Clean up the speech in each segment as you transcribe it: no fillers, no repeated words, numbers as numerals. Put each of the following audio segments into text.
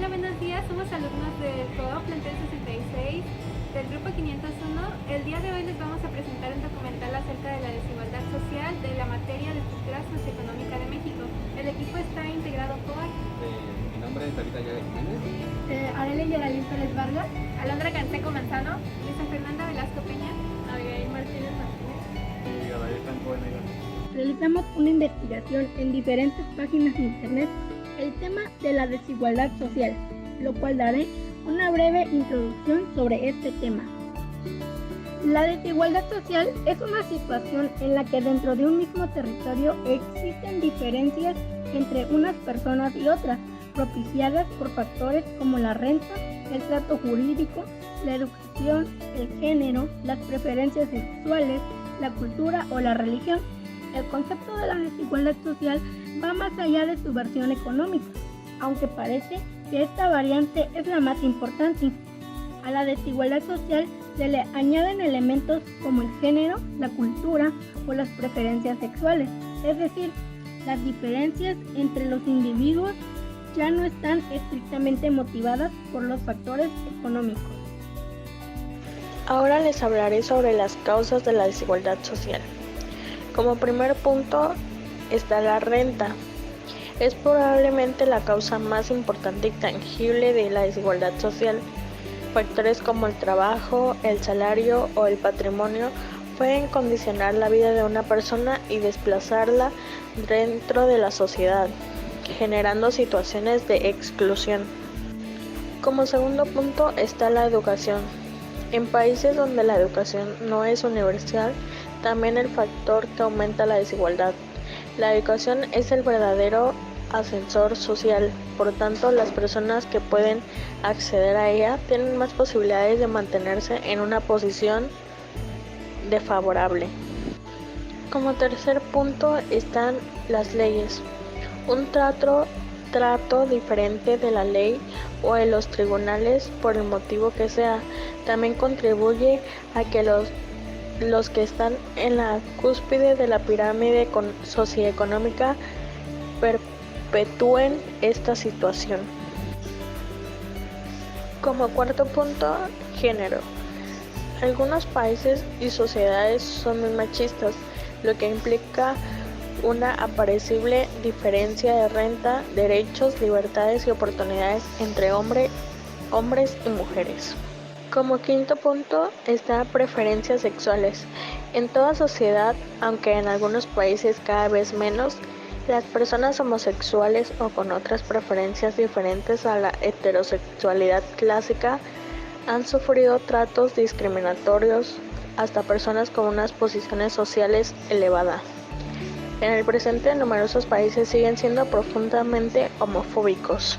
Hola, buenos días. Somos alumnos del COO Plantel 66 del grupo 501. El día de hoy les vamos a presentar un documental acerca de la desigualdad social de la materia de estructura socioeconómica de México. El equipo está integrado por Mi nombre es David Ayala Jiménez. Arely Geraldine Pérez Vargas, Alondra Canseco Manzano, Luisa Fernanda Velasco Peña, Abigail Martínez Martínez Y Gabriel Franco Venegas. Realizamos una investigación en diferentes páginas de internet el tema de la desigualdad social, lo cual daré una breve introducción sobre este tema. La desigualdad social es una situación en la que dentro de un mismo territorio existen diferencias entre unas personas y otras, propiciadas por factores como la renta, el trato jurídico, la educación, el género, las preferencias sexuales, la cultura o la religión. El concepto de la desigualdad social va más allá de su versión económica, aunque parece que esta variante es la más importante. A la desigualdad social se le añaden elementos como el género, la cultura o las preferencias sexuales, es decir, las diferencias entre los individuos ya no están estrictamente motivadas por los factores económicos. Ahora les hablaré sobre las causas de la desigualdad social. Como primer punto está la renta. Es probablemente la causa más importante y tangible de la desigualdad social. Factores como el trabajo, el salario o el patrimonio pueden condicionar la vida de una persona y desplazarla dentro de la sociedad, generando situaciones de exclusión. Como segundo punto está la educación. En países donde la educación no es universal, también el factor que aumenta la desigualdad. La educación es el verdadero ascensor social, por tanto, las personas que pueden acceder a ella tienen más posibilidades de mantenerse en una posición desfavorable. Como tercer punto están las leyes. Un trato diferente de la ley o de los tribunales, por el motivo que sea, también contribuye a que los que están en la cúspide de la pirámide socioeconómica perpetúen esta situación. Como cuarto punto, género. Algunos países y sociedades son muy machistas, lo que implica una apreciable diferencia de renta, derechos, libertades y oportunidades entre hombres y mujeres. Como quinto punto están preferencias sexuales. En toda sociedad, aunque en algunos países cada vez menos, las personas homosexuales o con otras preferencias diferentes a la heterosexualidad clásica han sufrido tratos discriminatorios, hasta personas con unas posiciones sociales elevadas. En el presente, numerosos países siguen siendo profundamente homofóbicos.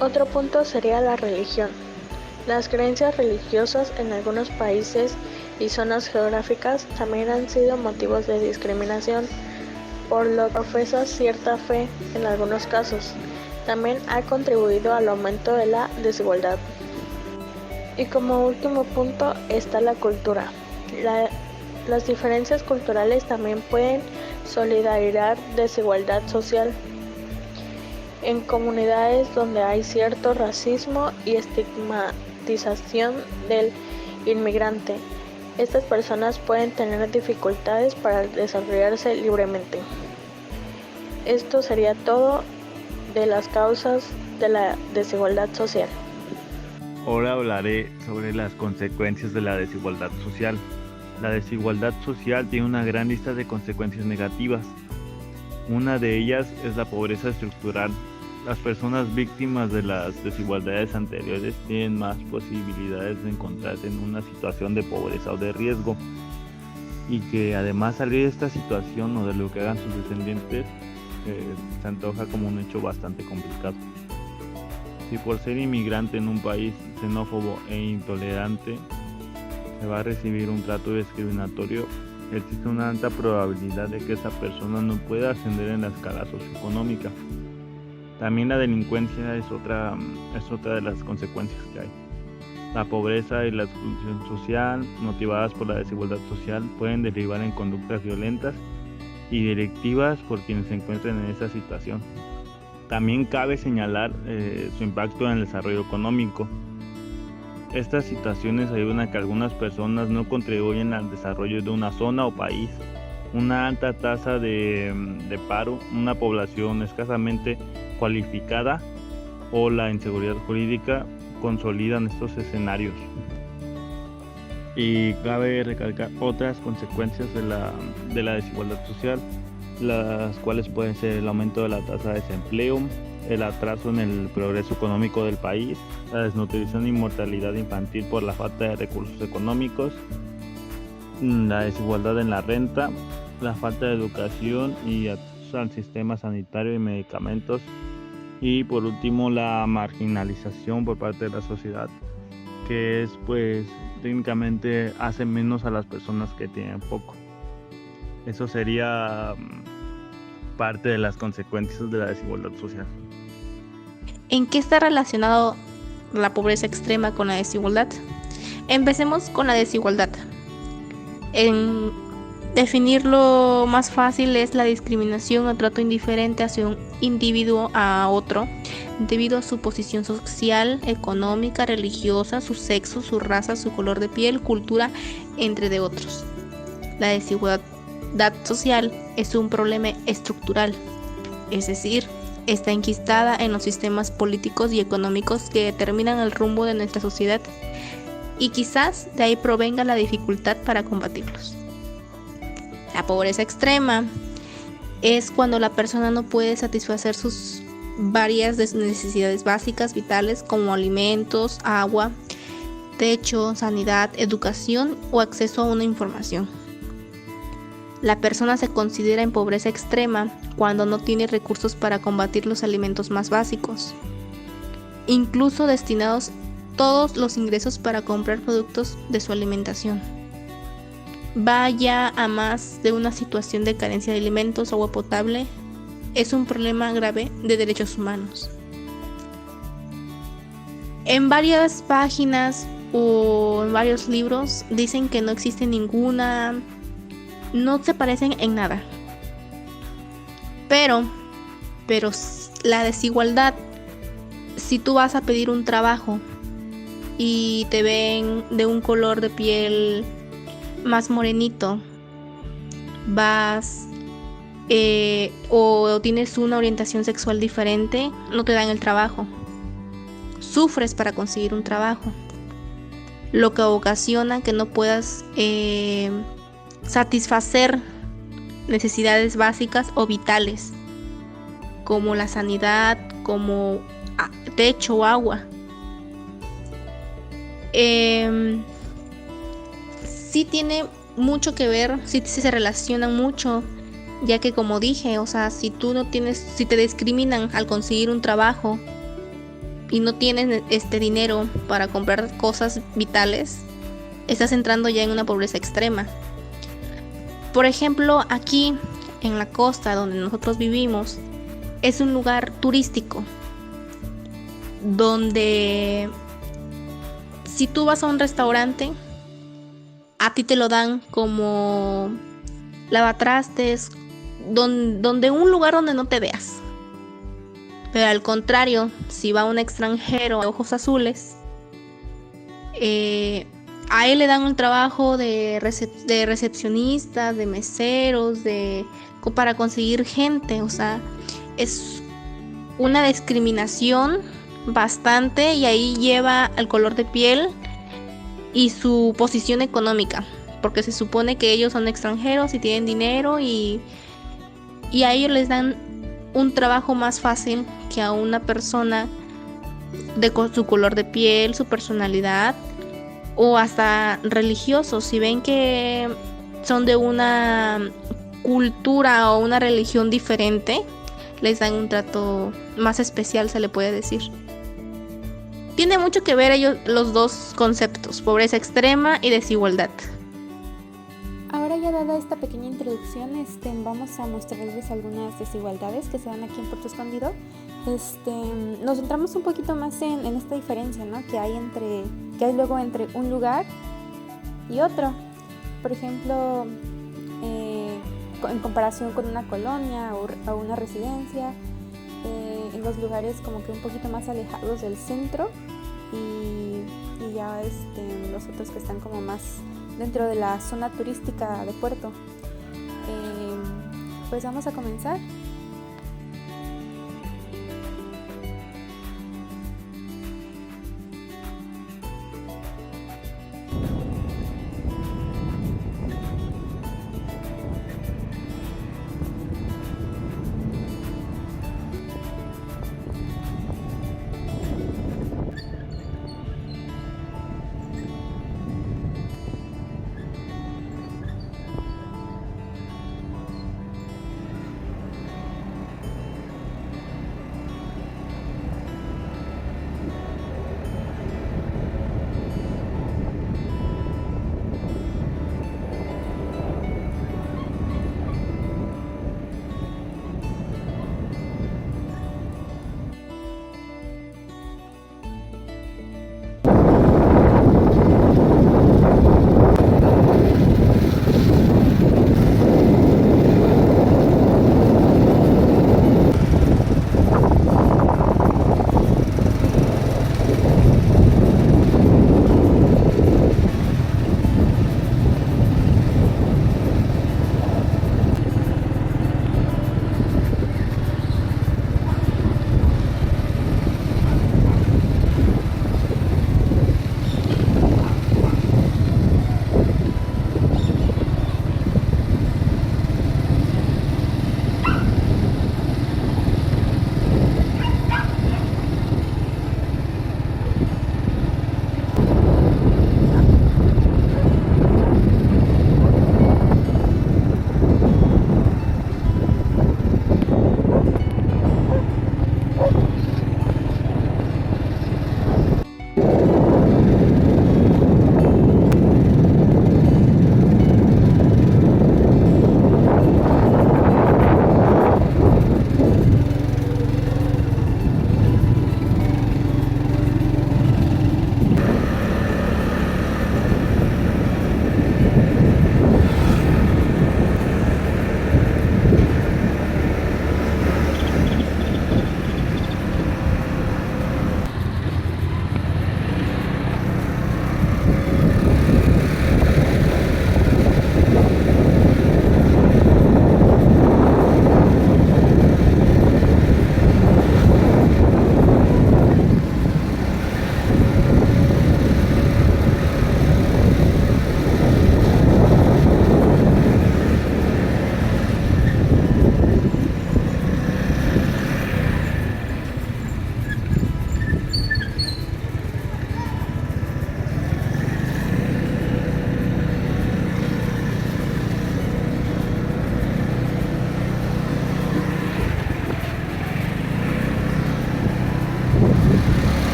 Otro punto sería la religión. Las creencias religiosas en algunos países y zonas geográficas también han sido motivos de discriminación, por lo que profesa cierta fe en algunos casos. También ha contribuido al aumento de la desigualdad. Y como último punto está la cultura. Las diferencias culturales también pueden solidarizar desigualdad social. En comunidades donde hay cierto racismo y estigmatización del inmigrante, estas personas pueden tener dificultades para desarrollarse libremente. Esto sería todo de las causas de la desigualdad social. Ahora hablaré sobre las consecuencias de la desigualdad social. La desigualdad social tiene una gran lista de consecuencias negativas. Una de ellas es la pobreza estructural. Las personas víctimas de las desigualdades anteriores tienen más posibilidades de encontrarse en una situación de pobreza o de riesgo, y que además salir de esta situación o de lo que hagan sus descendientes se antoja como un hecho bastante complicado. Si por ser inmigrante en un país xenófobo e intolerante se va a recibir un trato discriminatorio, existe una alta probabilidad de que esa persona no pueda ascender en la escala socioeconómica. También la delincuencia es otra de las consecuencias que hay. La pobreza y la exclusión social, motivadas por la desigualdad social, pueden derivar en conductas violentas y delictivas por quienes se encuentren en esa situación. También cabe señalar su impacto en el desarrollo económico. Estas situaciones ayudan a que algunas personas no contribuyen al desarrollo de una zona o país. Una alta tasa de paro, una población escasamente cualificada o la inseguridad jurídica consolidan estos escenarios. Y cabe recalcar otras consecuencias de la desigualdad social, las cuales pueden ser el aumento de la tasa de desempleo, el atraso en el progreso económico del país, la desnutrición y mortalidad infantil por la falta de recursos económicos, la desigualdad en la renta, la falta de educación y acceso al sistema sanitario y medicamentos, y por último la marginalización por parte de la sociedad, que es pues técnicamente hace menos a las personas que tienen poco. Eso sería parte de las consecuencias de la desigualdad social. ¿En qué está relacionado la pobreza extrema con la desigualdad? Empecemos con la desigualdad. En definirlo más fácil es la discriminación o trato indiferente hacia un individuo a otro debido a su posición social, económica, religiosa, su sexo, su raza, su color de piel, cultura, entre de otros. La desigualdad social es un problema estructural, es decir, está enquistada en los sistemas políticos y económicos que determinan el rumbo de nuestra sociedad y quizás de ahí provenga la dificultad para combatirlos. La pobreza extrema es cuando la persona no puede satisfacer sus varias necesidades básicas vitales como alimentos, agua, techo, sanidad, educación o acceso a una información. La persona se considera en pobreza extrema cuando no tiene recursos para combatir los alimentos más básicos, incluso destinados todos los ingresos para comprar productos de su alimentación. Va ya a más de una situación de carencia de alimentos o agua potable, es un problema grave de derechos humanos. En varias páginas o en varios libros dicen que no existe ninguna, no se parecen en nada. Pero la desigualdad, si tú vas a pedir un trabajo y te ven de un color de piel más morenito, vas o tienes una orientación sexual diferente, no te dan el trabajo. Sufres para conseguir un trabajo, lo que ocasiona que no puedas satisfacer necesidades básicas o vitales como la sanidad, como techo o agua. Sí tiene mucho que ver, sí se relacionan mucho, ya que como dije, o sea, si te discriminan al conseguir un trabajo y no tienes dinero para comprar cosas vitales, estás entrando ya en una pobreza extrema. Por ejemplo, aquí en la costa donde nosotros vivimos, es un lugar turístico donde si tú vas a un restaurante, a ti te lo dan como lavatrastes, donde un lugar donde no te veas. Pero al contrario, si va un extranjero de ojos azules, a él le dan un trabajo de recepcionista, de meseros, para conseguir gente. O sea, es una discriminación bastante, y ahí lleva el color de piel y su posición económica, porque se supone que ellos son extranjeros y tienen dinero y a ellos les dan un trabajo más fácil que a una persona de su color de piel, su personalidad o hasta religiosos. Si ven que son de una cultura o una religión diferente, les dan un trato más especial, se le puede decir. Tiene mucho que ver ellos los dos conceptos, pobreza extrema y desigualdad. Ahora ya dada esta pequeña introducción, vamos a mostrarles algunas desigualdades que se dan aquí en Puerto Escondido. Nos centramos un poquito más en esta diferencia, ¿no?, que hay luego entre un lugar y otro. Por ejemplo, en comparación con una colonia o una residencia, en los lugares como que un poquito más alejados del centro y ya los otros que están como más dentro de la zona turística de Puerto. Pues vamos a comenzar.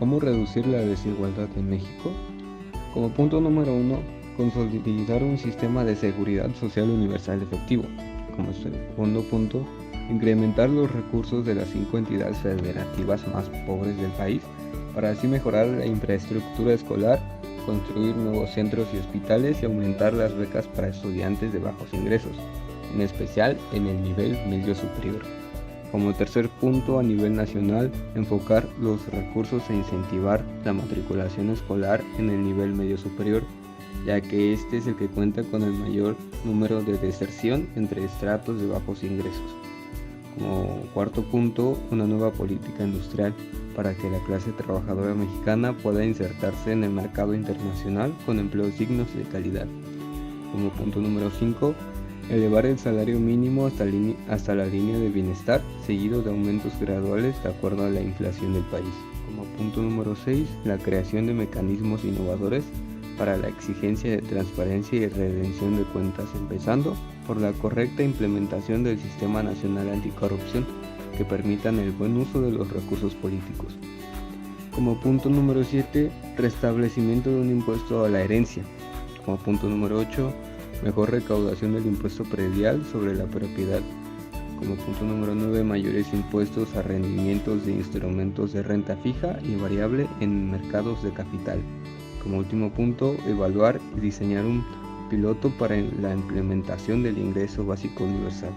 ¿Cómo reducir la desigualdad en México? Como punto número 1, consolidar un sistema de seguridad social universal efectivo. Como segundo punto, incrementar los recursos de las 5 entidades federativas más pobres del país para así mejorar la infraestructura escolar, construir nuevos centros y hospitales y aumentar las becas para estudiantes de bajos ingresos, en especial en el nivel medio superior. Como tercer punto, a nivel nacional, enfocar los recursos e incentivar la matriculación escolar en el nivel medio superior, ya que este es el que cuenta con el mayor número de deserción entre estratos de bajos ingresos. Como cuarto punto, una nueva política industrial para que la clase trabajadora mexicana pueda insertarse en el mercado internacional con empleos dignos y de calidad. Como punto número 5, elevar el salario mínimo hasta la línea de bienestar, seguido de aumentos graduales de acuerdo a la inflación del país. Como punto número 6, la creación de mecanismos innovadores para la exigencia de transparencia y rendición de cuentas, empezando por la correcta implementación del Sistema Nacional Anticorrupción que permitan el buen uso de los recursos políticos. Como punto número 7, restablecimiento de un impuesto a la herencia. Como punto número 8, mejor recaudación del impuesto predial sobre la propiedad. Como punto número 9, mayores impuestos a rendimientos de instrumentos de renta fija y variable en mercados de capital. Como último punto, evaluar y diseñar un piloto para la implementación del ingreso básico universal.